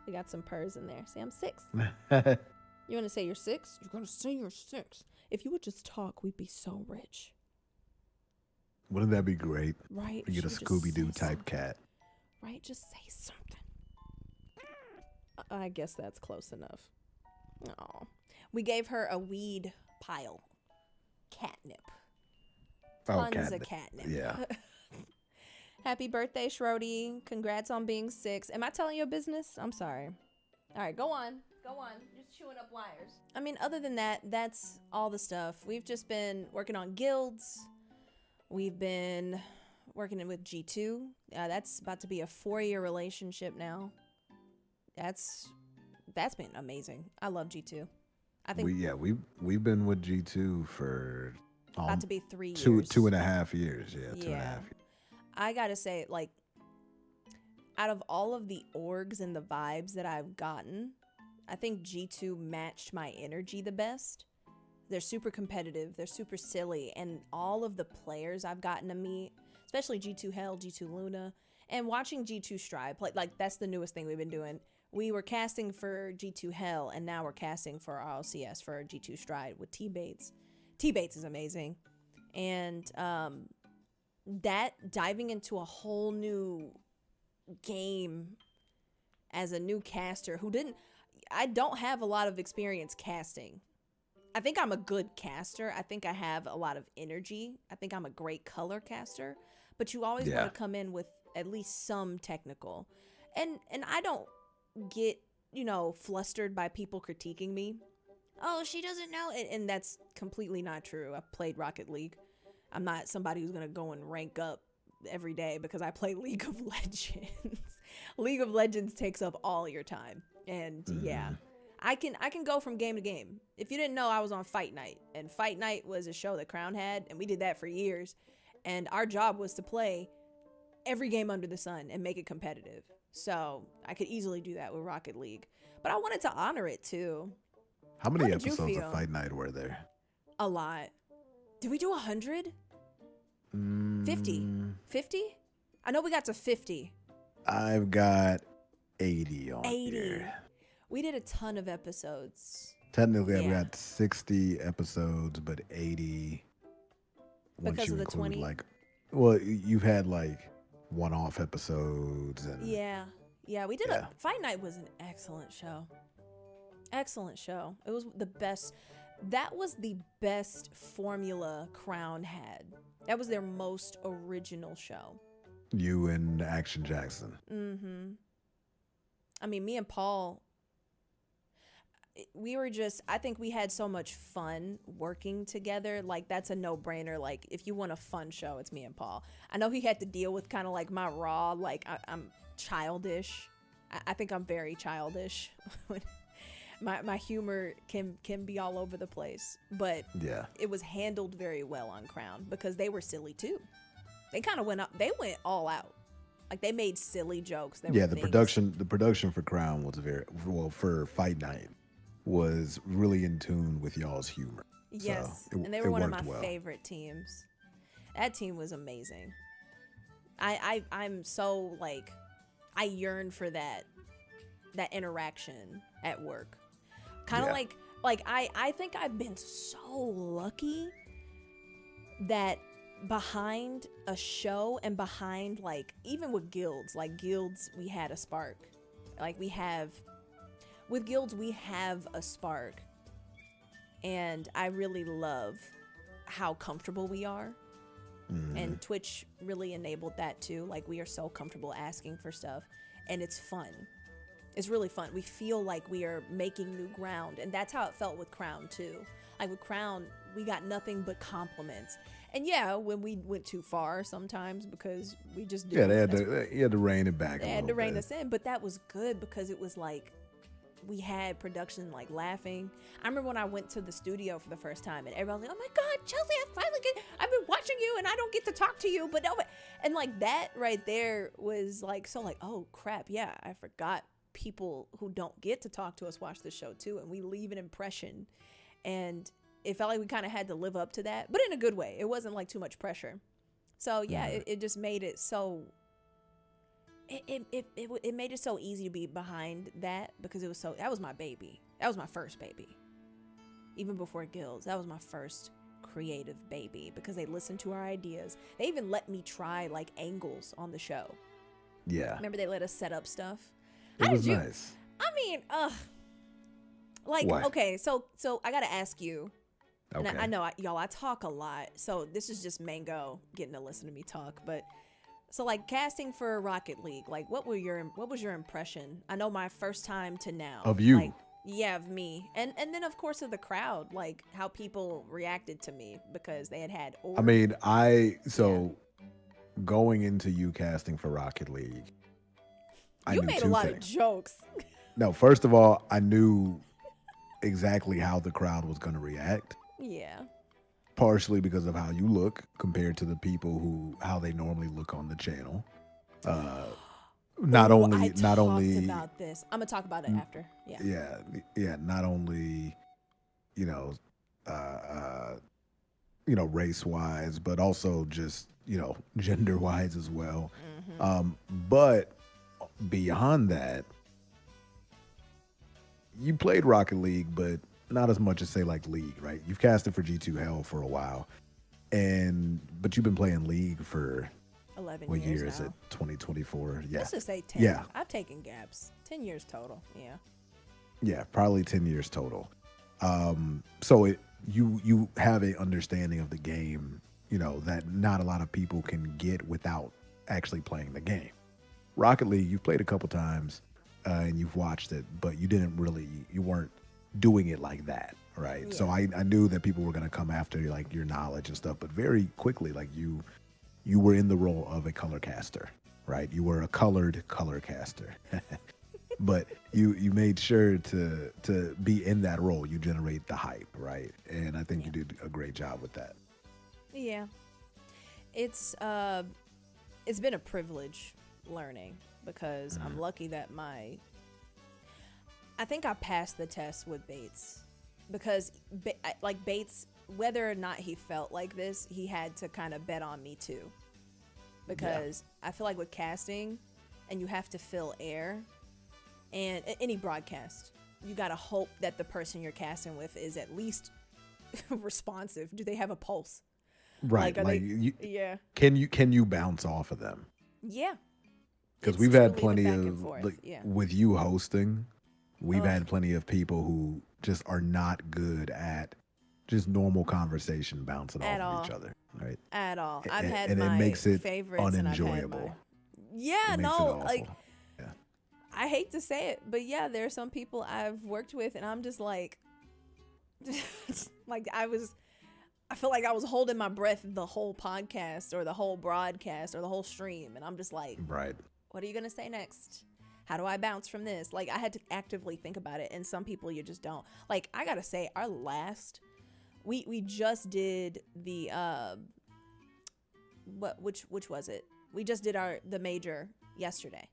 We got some purrs in there. Say I'm 6. You want to say you're 6? You're going to say you're 6. If you would just talk, we'd be so rich. Wouldn't that be great? Right? You get a Scooby-Doo type cat. Right? Just say something. I guess that's close enough. Oh, we gave her a weed pile. Catnip. Tons of catnip. Yeah. Happy birthday, Shrody. Congrats on being 6. Am I telling your business? I'm sorry. All right, go on. Go on. Just chewing up wires. I mean, other than that, that's all the stuff. We've just been working on guilds. We've been working with G2. That's about to be a 4-year relationship now. That's been amazing. I love G2. I think we've been with G2 for about to be 3 years. 2.5 years. Yeah, 2.5 years. I gotta say, like, out of all of the orgs and the vibes that I've gotten, I think G2 matched my energy the best. They're super competitive. They're super silly. And all of the players I've gotten to meet, especially G2 Hell, G2 Luna, and watching G2 Strive, like that's the newest thing we've been doing. We were casting for G2 Hell, and now we're casting for RLCS for G2 Stride with T-Bates. T-Bates is amazing. And that diving into a whole new game as a new caster I don't have a lot of experience casting. I think I'm a good caster. I think I have a lot of energy. I think I'm a great color caster. But you always want to come in with at least some technical. And I don't get, flustered by people critiquing me. Oh, she doesn't know it. And that's completely not true. I've played Rocket League. I'm not somebody who's going to go and rank up every day because I play League of Legends. League of Legends takes up all your time. And yeah, I can go from game to game. If you didn't know, I was on Fight Night, and Fight Night was a show that Crown had, and we did that for years. And our job was to play every game under the sun and make it competitive. So I could easily do that with Rocket League. But I wanted to honor it too. How many episodes of Fight Night were there? A lot. Did we do 100? 50? 50? I know we got to 50. I've got 80 on 80. here. We did a ton of episodes. Technically, I've got 60 episodes, but 80. Because of the 20? You've had one-off episodes. And yeah, we did Fight Night was an excellent show. Excellent show. It was the best. That was the best formula Crown had. That was their most original show. You and Action Jackson. Mm-hmm. I mean, me and Paul, I think we had so much fun working together. Like, that's a no-brainer. Like, if you want a fun show, it's me and Paul. I know he had to deal with kind of like my raw, I'm childish. I think I'm very childish. My humor can be all over the place. But it was handled very well on Crown because they were silly too. They kind of went all out. Like, they made silly jokes. The production for Crown was for Fight Night was really in tune with y'all's humor. Yes, So and they it were one of my worked well. favorite teams. That team was amazing. I'm so like I yearn for that interaction at work. Kind of Yeah. like I think I've been so lucky that behind a show and behind like even with guilds, like guilds we had a spark. Like we have with guilds we have a spark. And I really love how comfortable we are. And Twitch really enabled that too. Like we are so comfortable asking for stuff and it's fun. It's really fun. We feel like we are making new ground, and that's how it felt with Crown too. Like with Crown, we got nothing but compliments. And yeah, when we went too far sometimes because we just did. Yeah, you had to rein it back a They had little to rein bit. us in, but that was good because it was like we had production like laughing. I remember when I went to the studio for the first time and everybody was like, "Oh my God, Chelsea, I've been watching you and I don't get to talk to you." But no, and like that right there was like so like, oh crap, yeah, I forgot people who don't get to talk to us watch the show too, and we leave an impression, and it felt like we kind of had to live up to that, but in a good way. It wasn't like too much pressure. So yeah, it just made it so. It made it so easy to be behind that because it was so that was my baby. That was my first baby. Even before Guilds, that was my first creative baby because they listened to our ideas. They even let me try like angles on the show. Yeah. Remember they let us set up stuff? It was nice. I mean, like What? okay, so I got to ask you. Okay. And I know y'all I talk a lot. So this is just Mango getting to listen to me talk, but so like casting for Rocket League, like what was your impression? I know my first time to now. Of you? Like, yeah, of me. And then of course of the crowd, like how people reacted to me because they had I mean, going into you casting for Rocket League, I you knew made two a lot things. of jokes. No, first of all, I knew exactly how the crowd was going to react. Yeah. Partially because of how you look compared to the people how they normally look on the channel. Not Ooh, only I talked only about this. I'm gonna talk about it after. Yeah. yeah, not only you know race wise, but also just gender wise as well. But beyond that, you played Rocket League, but not as much as say like League, right? You've casted for G2 Hell for a while, but you've been playing League for 11 what years year is now. it? 2024. Yeah. Let's just say 10. Yeah. I've taken gaps. 10 years total. Yeah. Yeah, probably 10 years total. So you have a understanding of the game, that not a lot of people can get without actually playing the game. Rocket League, you've played a couple times and you've watched it, but you weren't doing it like that, right? Yeah. So I knew that people were going to come after like your knowledge and stuff, but very quickly, like you were in the role of a color caster, right? You were a colored color caster. But you made sure to be in that role. You generate the hype, right? And I think you did a great job with that. Yeah. It's been a privilege learning because I'm lucky that I think I passed the test with Bates because like Bates, whether or not he felt like this, he had to kind of bet on me too. Because I feel like with casting and you have to fill air and any broadcast, you got to hope that the person you're casting with is at least responsive. Do they have a pulse? Right. Yeah. Can you bounce off of them? Yeah. Because It's we've had truly the plenty back and of forth, like yeah. with you hosting, we've had plenty of people who just are not good at just normal conversation bouncing At off all. of each other, right? At all. I've had and my it makes it favorites unenjoyable. and I've had my... Yeah, It makes it no, awful. like Yeah. I hate to say it, but yeah, there are some people I've worked with and I'm just like like I feel like I was holding my breath the whole podcast or the whole broadcast or the whole stream, and I'm just like, Right. what are you gonna say next? How do I bounce from this? Like I had to actively think about it, and some people you just don't. Like I gotta say, our last we just did the which was it? We just did the major yesterday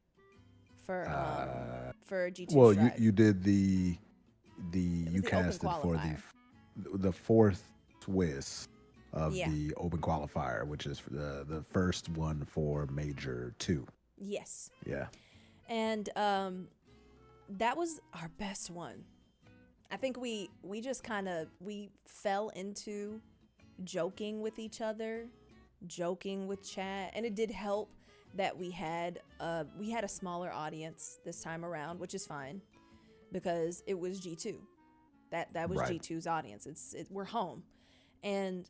for G2 Well, Strive. you did you the open casted for qualifier. the fourth Swiss of Yeah. the Open Qualifier, which is the first one for Major 2. Yes. Yeah. And that was our best one. I think we just kind of we fell into joking with each other, joking with chat, and it did help that we had a smaller audience this time around, which is fine because it was G2. That was Right. G2's audience. We're home. And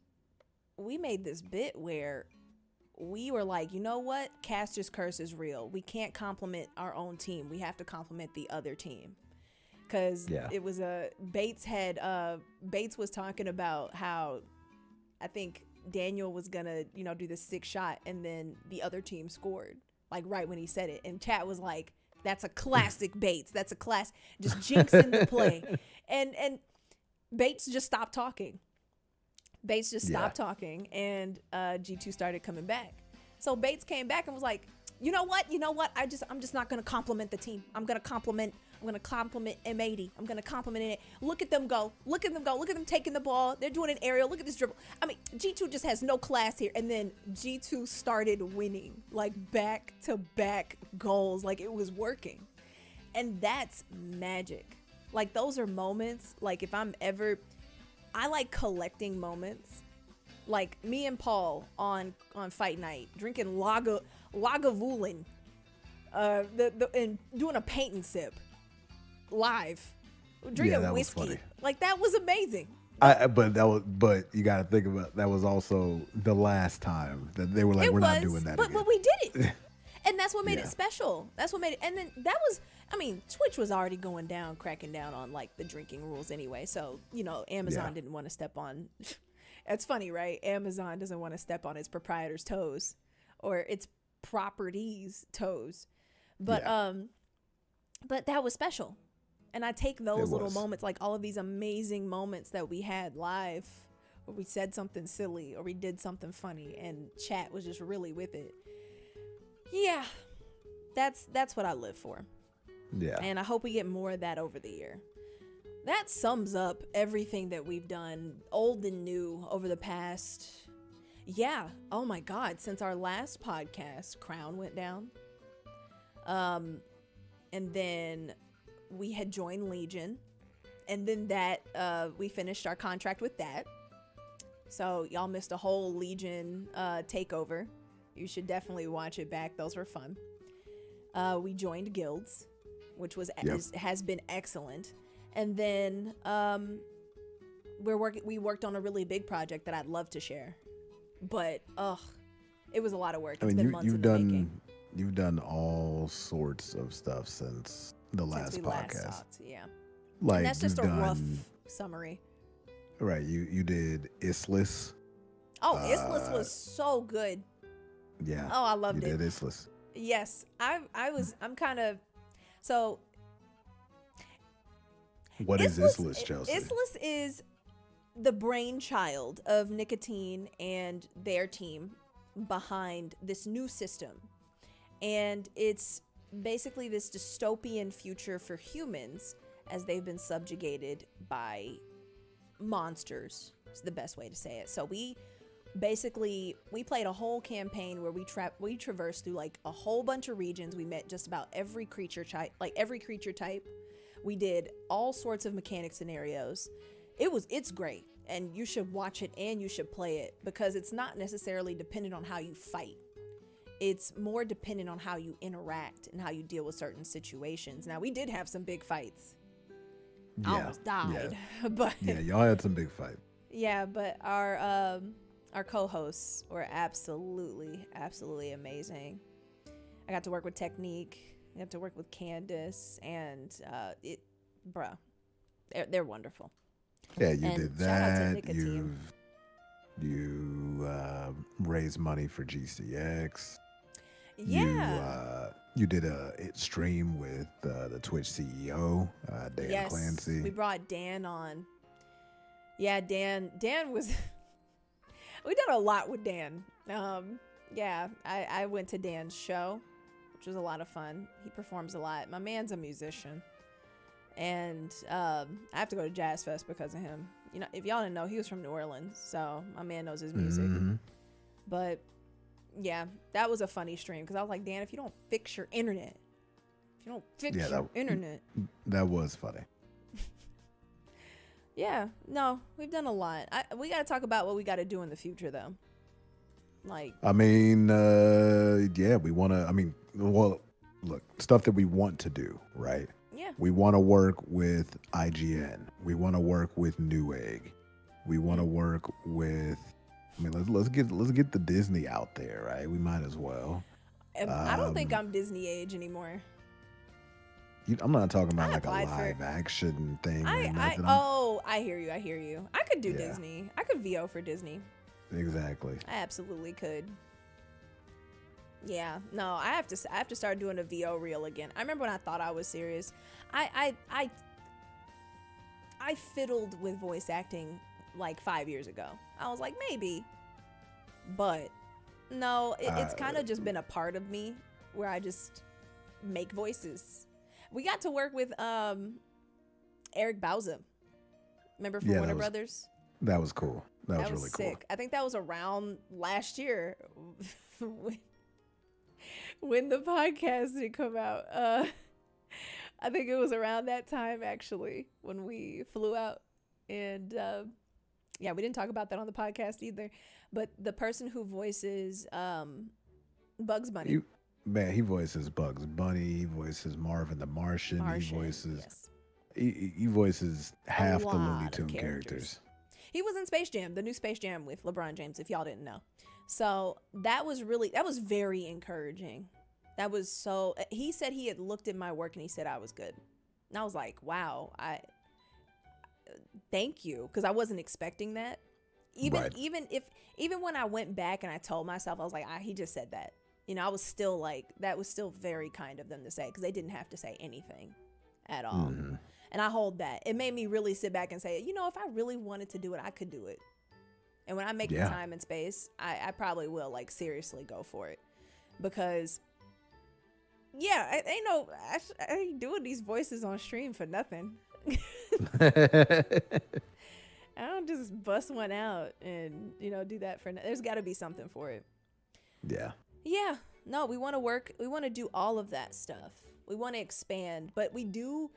we made this bit where we were like, you know what? Caster's curse is real. We can't compliment our own team. We have to compliment the other team. Because Yeah. it was Bates was talking about how I think Daniel was gonna, do the 6 shot and then the other team scored. Like right when he said it. And chat was like, that's a classic Bates. That's a class just jinxing the play. And Bates just stopped talking. Bates just stopped talking, and G2 started coming back. So Bates came back and was like, you know what? I'm just not gonna compliment the team. I'm gonna compliment M80. I'm gonna compliment it. Look at them go. Look at them taking the ball. They're doing an aerial. Look at this dribble. I mean, G2 just has no class here. And then G2 started winning, like back-to-back goals. Like it was working. And that's magic. Like those are moments, like if I like collecting moments, like me and Paul on fight night drinking Lagavulin, and doing a paint and sip live, drinking that was whiskey. funny. Like that was amazing. But you got to think about that was also the last time that they were like, we're not doing that again. But we did it. And that's what made Yeah. it special. That's what made it. And then Twitch was already cracking down on like the drinking rules anyway. So, Amazon didn't want to step on. It's funny, right? Amazon doesn't want to step on its proprietors' toes or its properties' toes. But but that was special. And I take those little moments, like all of these amazing moments that we had live, where we said something silly or we did something funny, and chat was just really with it. Yeah, that's what I live for. Yeah. And I hope we get more of that over the year. That sums up everything that we've done, old and new, over the past. Yeah. Oh my God. Since our last podcast, Crown went down. And then we had joined Legion. And then we finished our contract with that. So y'all missed a whole Legion takeover. You should definitely watch it back. Those were fun. We joined guilds, which has been excellent. And then we worked on a really big project that I'd love to share. But it was a lot of work. It's been months in the making. You've done all sorts of stuff since the last podcast. Talked, yeah. Like and that's just a rough summary. Right. You did Islis. Oh, Islis was so good. Yeah. Oh, I loved it. You did Islis. Yes. I'm kind of so. What is Islis, Chelsea? Islis is the brainchild of Nicotine and their team behind this new system. And it's basically this dystopian future for humans as they've been subjugated by monsters. It's the best way to say it. So we played a whole campaign where we traversed through like a whole bunch of regions. We met just about every creature type. We did all sorts of mechanic scenarios. It's great, and you should watch it and you should play it because it's not necessarily dependent on how you fight. It's more dependent on how you interact and how you deal with certain situations. Now, we did have some big fights. I almost died, but yeah, y'all had some big fights. Yeah, but our co-hosts were absolutely amazing. I got to work with Technique. I got to work with Candace, and they're wonderful. Yeah, you And did shout out to that. Nicotine. You raised money for GCX. Yeah. You did a stream with the Twitch CEO, Dan Clancy. We brought Dan on. Yeah, Dan was. We done a lot with Dan. I went to Dan's show, which was a lot of fun. He performs a lot. My man's a musician, and I have to go to Jazz Fest because of him. You know, if y'all didn't know, he was from New Orleans, so my man knows his music. Mm-hmm. But yeah, that was a funny stream because I was like, Dan, if you don't fix your internet, That was funny. Yeah, no, we've done a lot. We got to talk about what we got to do in the future, though. Like, I mean, yeah, we want to. I mean, well, look, stuff that we want to do, right? yeah, We want to work with IGN. We want to work with Newegg. We want to work with. I mean, let's get the Disney out there, right? We might as well. I don't think I'm Disney age anymore. I'm not talking about I like a applied for live action thing. I hear you. I could do Yeah. Disney. I could VO for Disney. Exactly. I absolutely could. Yeah, no, I have to start doing a VO reel again. I remember when I thought I was serious. I fiddled with voice acting like 5 years ago. I was like, maybe, but no, it's kind of just been a part of me where I just make voices. We got to work with Eric Bauza. Remember from Warner Brothers? That was cool. That was really sick. cool. I think that was around last year when the podcast did come out. I think it was around that time actually when we flew out, and yeah, we didn't talk about that on the podcast either. But the person who voices Bugs Bunny. He voices Bugs Bunny. He voices Marvin the Martian. He voices. Yes. He voices half the Looney Tunes characters. He was in Space Jam, the new Space Jam with LeBron James, if y'all didn't know. So that was very encouraging. He said he had looked at my work and he said I was good. And I was like, wow, thank you. Because I wasn't expecting that. Even when I went back and I told myself, I was like, he just said that. You know, I was still like, that was still very kind of them to say, because they didn't have to say anything at all. Mm-hmm. And I hold that. It made me really sit back and say, you know, if I really wanted to do it, I could do it. And when I make the time and space, I probably will, like, seriously go for it. Because, yeah, I ain't doing these voices on stream for nothing. I don't just bust one out and, you know, do that for nothing. There's got to be something for it. Yeah. Yeah. No, we want to work. We want to do all of that stuff. We want to expand, but we do...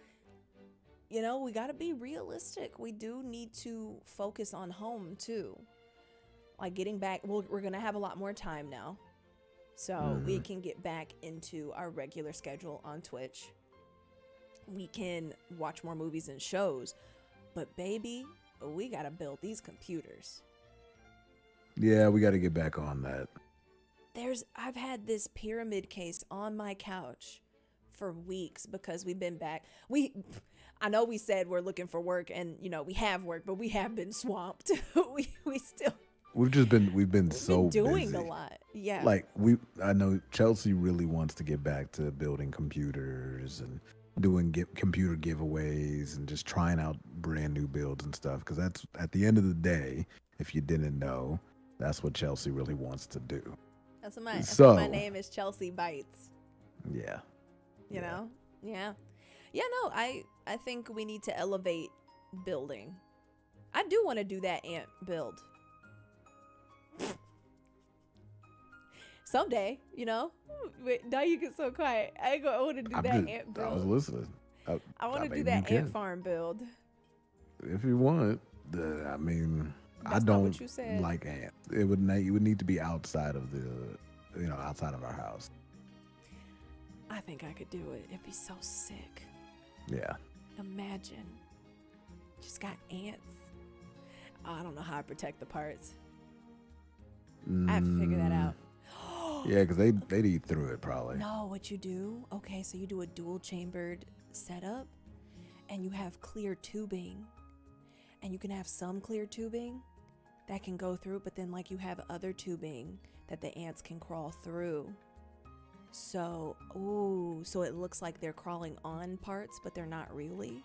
You know, we got to be realistic. We do need to focus on home, too. Like getting back, we're going to have a lot more time now. So we can get back into our regular schedule on Twitch. We can watch more movies and shows. But, baby, we got to build these computers. Yeah, we got to get back on that. I've had this pyramid case on my couch for weeks because we've been back. I know we said we're looking for work and, you know, we have work, but we have been swamped. We've been so doing busy. a lot. Yeah. Like I know Chelsea really wants to get back to building computers and doing computer giveaways and just trying out brand new builds and stuff. Cause that's at the end of the day, if you didn't know, that's what Chelsea really wants to do. That's what my name is, ChelseaBytes. Yeah. You know? Yeah. Yeah, no, I think we need to elevate building. I do want to do that ant build. Someday, you know? Wait, now you get so quiet. I want to do that ant build. I was listening. I want to do that ant farm build. If you want, I mean, I don't like ants. It would need to be outside of outside of our house. I think I could do it. It'd be so sick. Yeah. Imagine. Just got ants. Oh, I don't know how I protect the parts. I have to figure that out. Yeah, because they'd eat through it probably. No, what you do? Okay, so you do a dual chambered setup, and you have clear tubing, and you can have some clear tubing that can go through, but then like you have other tubing that the ants can crawl through. So it looks like they're crawling on parts, but they're not really.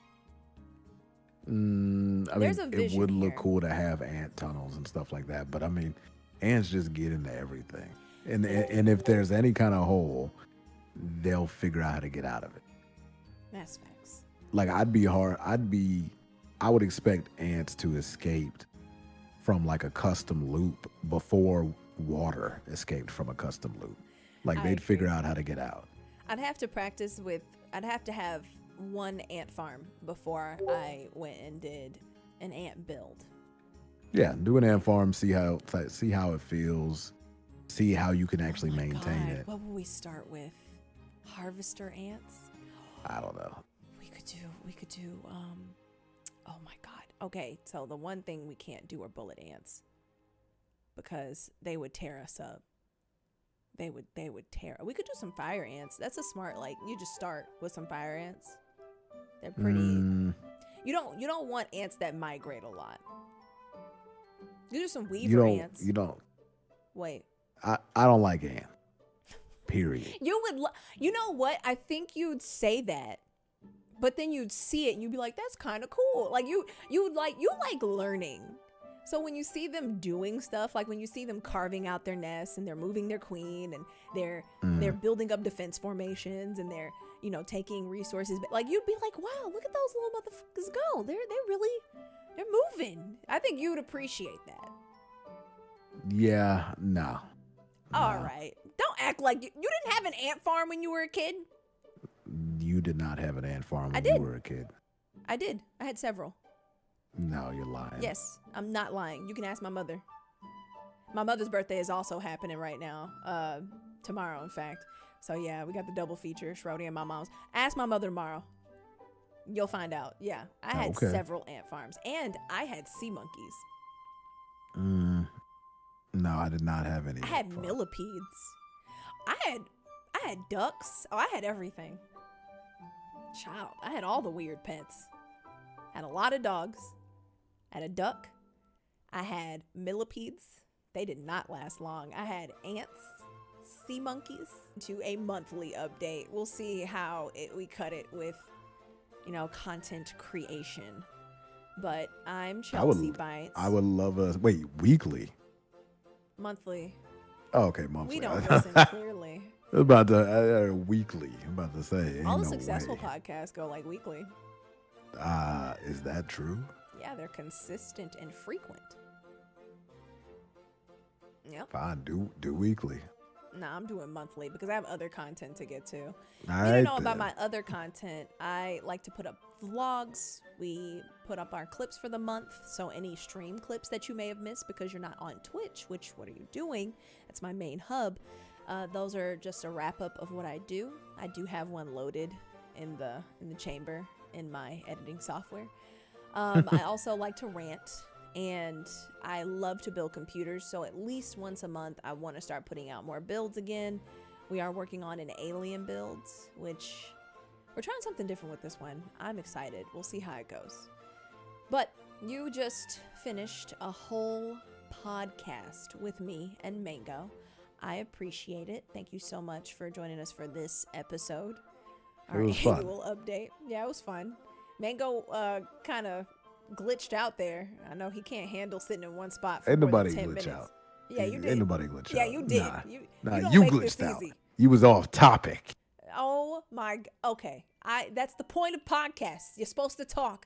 I mean, it would look cool to have ant tunnels and stuff like that, but I mean, ants just get into everything, and if there's any kind of hole, they'll figure out how to get out of it. That's facts. Like I'd be I would expect ants to escape from like a custom loop before water escaped from a custom loop. Like I they'd figure agree. out how to get out. I'd have to practice with, I'd have to have one ant farm before I went and did an ant build. Yeah, do an ant farm, see how it feels, see how you can actually Oh my maintain God, it. what will we start with? Harvester ants? I don't know. We could do, oh my God. Okay, so the one thing we can't do are bullet ants because they would tear us up. They would tear. We could do some fire ants. That's a smart, like, you just start with some fire ants. They're pretty. You don't want ants that migrate a lot. You do some weaver ants. You don't. Wait. I don't like ants. Period. You would you know what? I think you'd say that. But then you'd see it and you'd be like, that's kind of cool. Like you like learning. So when you see them doing stuff, like when you see them carving out their nests and they're moving their queen and they're building up defense formations and they're, you know, taking resources, but like you'd be like, wow, look at those little motherfuckers go. They're moving. I think you'd appreciate that. Yeah, no. All right. Don't act like you didn't have an ant farm when you were a kid. You did not have an ant farm when did. you were a kid. I did. I had several. No, you're lying. Yes, I'm not lying. You can ask my mother. My mother's birthday is also happening right now. Tomorrow, in fact. So yeah, we got the double feature, Shrody and my mom's. Ask my mother tomorrow. You'll find out. Yeah, I had several ant farms, and I had sea monkeys. No, I did not have any. I had millipedes. I had ducks. Oh, I had everything. Child, I had all the weird pets. Had a lot of dogs. I had a duck. I had millipedes. They did not last long. I had ants, sea monkeys. To a monthly update. We'll see how we cut it with, you know, content creation. But I'm ChelseaBytes. I would love weekly. Monthly. Oh, okay, monthly. We don't listen clearly. About to weekly. I'm about to say. All the successful podcasts go like weekly. Is that true? Yeah, they're consistent and frequent. Yep. Fine, do weekly. Nah, I'm doing monthly because I have other content to get to. All you right, don't know then. about my other content. I like to put up vlogs. We put up our clips for the month. So any stream clips that you may have missed because you're not on Twitch, which what are you doing? That's my main hub. Those are just a wrap up of what I do. I do have one loaded in the chamber in my editing software. I also like to rant. And I love to build computers, so at least once a month I want to start putting out more builds again. We are working on an alien build, which we're trying something different with this one. I'm excited. We'll see how it goes. But you just finished a whole podcast with me and Mango. I appreciate it. Thank you so much for joining us for this episode. Our annual update. Yeah, it was fun. Mango kind of glitched out there. I know he can't handle sitting in one spot for more than 10 minutes. Out. Yeah, you did. Ain't nobody glitch out. Yeah, you did. Nah, you you glitched out. Easy. You was off topic. Oh my. Okay. That's the point of podcasts. You're supposed to talk.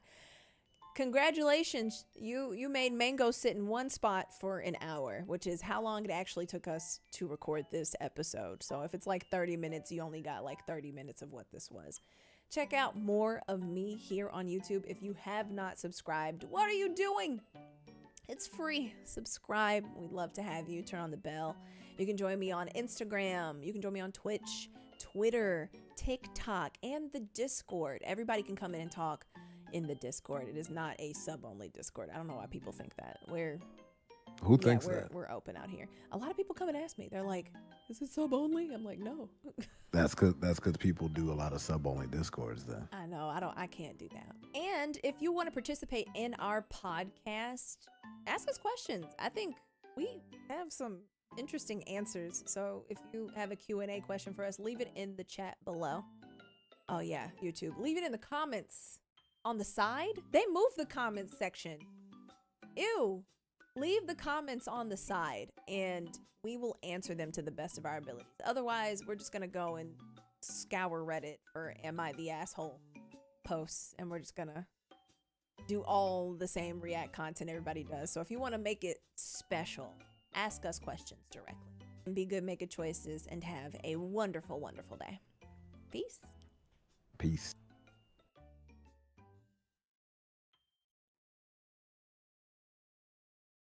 Congratulations. You made Mango sit in one spot for an hour, which is how long it actually took us to record this episode. So if it's like 30 minutes, you only got like 30 minutes of what this was. Check out more of me here on YouTube. If you have not subscribed, what are you doing? It's free. Subscribe. We'd love to have you. Turn on the bell. You can join me on Instagram. You can join me on Twitch, Twitter, TikTok, and the Discord. Everybody can come in and talk in the Discord. It is not a sub-only Discord. I don't know why people think that. Who thinks that? We're open out here. A lot of people come and ask me. They're like, is it sub-only? I'm like, no. That's because people do a lot of sub-only Discords then. I know. I can't do that. And if you want to participate in our podcast, ask us questions. I think we have some interesting answers. So if you have a Q&A question for us, leave it in the chat below. Oh yeah, YouTube. Leave it in the comments on the side. They moved the comments section. Ew. Leave the comments on the side and we will answer them to the best of our abilities. Otherwise, we're just going to go and scour Reddit for Am I the Asshole posts and we're just going to do all the same React content everybody does. So if you want to make it special, ask us questions directly. And be good, make good choices, and have a wonderful, wonderful day. Peace. Peace.